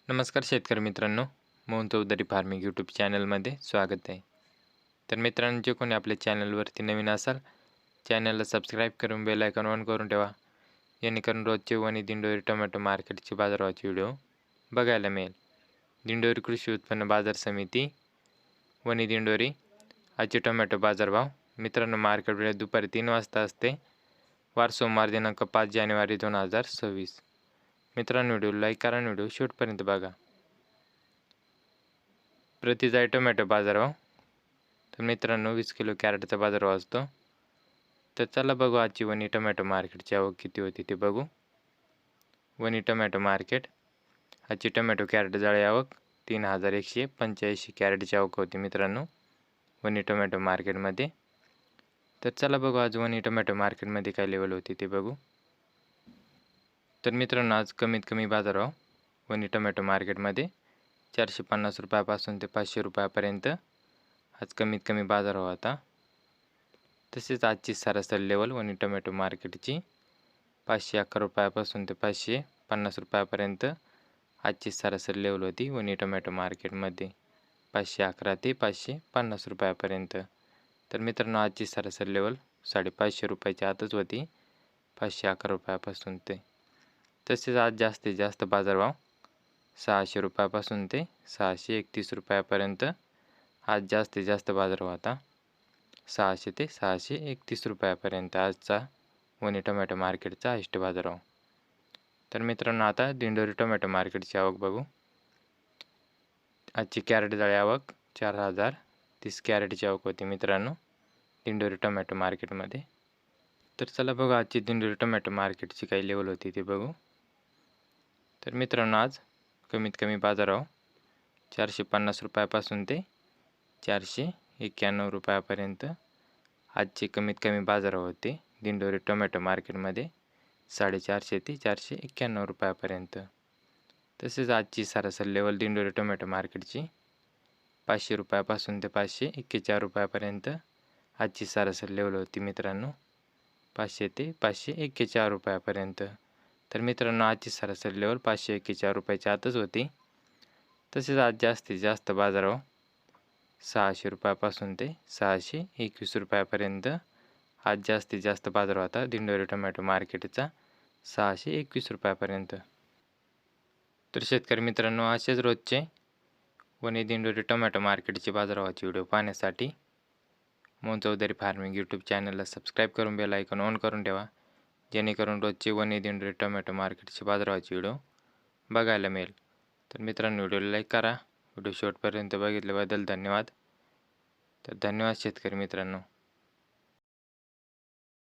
नमस्कार शेतकरी मित्रांनो, मोहन चौधरी फार्मिंग यूट्यूब चॅनलमध्ये स्वागत आहे. तर मित्रांनो, जे कोणी आपल्या चॅनलवरती नवीन असाल, चॅनलला सबस्क्राईब करून बेल आयकॉन ऑन करून ठेवा. जेणेकरून रोजचे वणी दिंडोरी टोमॅटो मार्केटचे बाजारभावाचे व्हिडिओ बघायला मिळेल. दिंडोरी कृषी उत्पन्न बाजार समिती, वणी दिंडोरी. आजचे टोमॅटो बाजारभाव मित्रांनो, मार्केट वेळ दुपारी 3 वाजता असते. वार सोमवार दिनांक 5 जानेवारी 2026. मित्रांनो, व्हिडिओ लाईक करा आणि व्हिडिओ शेवटपर्यंत बघा. प्रति जाई टोमॅटो बाजारभाव. तर मित्रांनो, 20 किलो कॅरेटचा बाजारभाव असतो. तर चला बघू आजची वणी टोमॅटो मार्केटची आवक किती होती ते बघू. Wani tomato market. आजची टोमॅटो कॅरेट जाळी आवक 3185 कॅरेटची आवक होती मित्रांनो, वणी टोमॅटो मार्केटमध्ये. तर चला बघू आज वणी टोमॅटो मार्केटमध्ये काय लेवल होती ते बघू. तर मित्रांनो, आज कमीत कमी बाजारभाव वणी टोमॅटो मार्केटमध्ये 450 रुपयापासून ते 500 रुपयापर्यंत आज कमीत कमी बाजारभाव होता. तसेच आजची सरासरी लेवल वणी टोमॅटो मार्केटची 511 रुपयापासून ते 550 रुपयापर्यंत आजची सरासरी लेवल होती वणी टोमॅटो मार्केटमध्ये, 511 ते 550 रुपयापर्यंत. तर मित्रांनो, आजची सरासरी लेवल 550 रुपयाच्या आतच होती, 511 रुपयापासून ते. तसेच आज जास्तीत जास्त बाजारभाव 600 रुपयापासून ते 631 रुपयापर्यंत आज जास्तीत जास्त बाजारभाव होता. 600 ते 631 रुपयापर्यंत आजचा वणी टोमॅटो मार्केटचा हायस्ट बाजारभाव. तर मित्रांनो, आता दिंडोरी टोमॅटो मार्केटची आवक बघू. आजची कॅरेट जाळी आवक 4030 कॅरेटची आवक होती मित्रांनो, दिंडोरी टोमॅटो मार्केटमध्ये. तर चला बघू आजची दिंडोरी टोमॅटो मार्केटची काही लेवल होती ते बघू. तर मित्रांनो, आज कमीत कमी बाजारभाव 450 रुपयापासून ते 491 रुपयापर्यंत आजचे कमीत कमी बाजारभाव होते दिंडोरी टोमॅटो मार्केटमध्ये, 450 ते 491 रुपयापर्यंत. तसेच आजची सरासरी लेवल दिंडोरी टोमॅटो मार्केटची 500 रुपयापासून ते 541 रुपयापर्यंत आजची सरासरी लेवल होती मित्रांनो, 500 ते 541 रुपयापर्यंत. तर मित्रांनो, आजची सरासरी लेवल 541 रुपयाच्या आतच होती. तसेच आज जास्तीत जास्त बाजारभाव 600 रुपयापासून ते 621 रुपयापर्यंत आज जास्तीत जास्त बाजार होता दिंडोरी टोमॅटो मार्केटचा, 621 रुपयापर्यंत. तर शेतकरी मित्रांनो, असेच रोजचे वणी दिंडोरी टोमॅटो मार्केटचे बाजारभावाचे व्हिडिओ पाहण्यासाठी मोहन चौधरी फार्मिंग यूट्यूब चॅनलला सबस्क्राईब करून बेल आयकॉन ऑन करून ठेवा. जेणेकरून रोजचे वणी दिंडोरी टोमॅटो मार्केटचे बाजारभावाचे व्हिडिओ बघायला मिळेल. तर मित्रांनो, व्हिडिओला लाईक करा. व्हिडिओ शेवटपर्यंत बघितल्याबद्दल धन्यवाद. तर धन्यवाद शेतकरी मित्रांनो.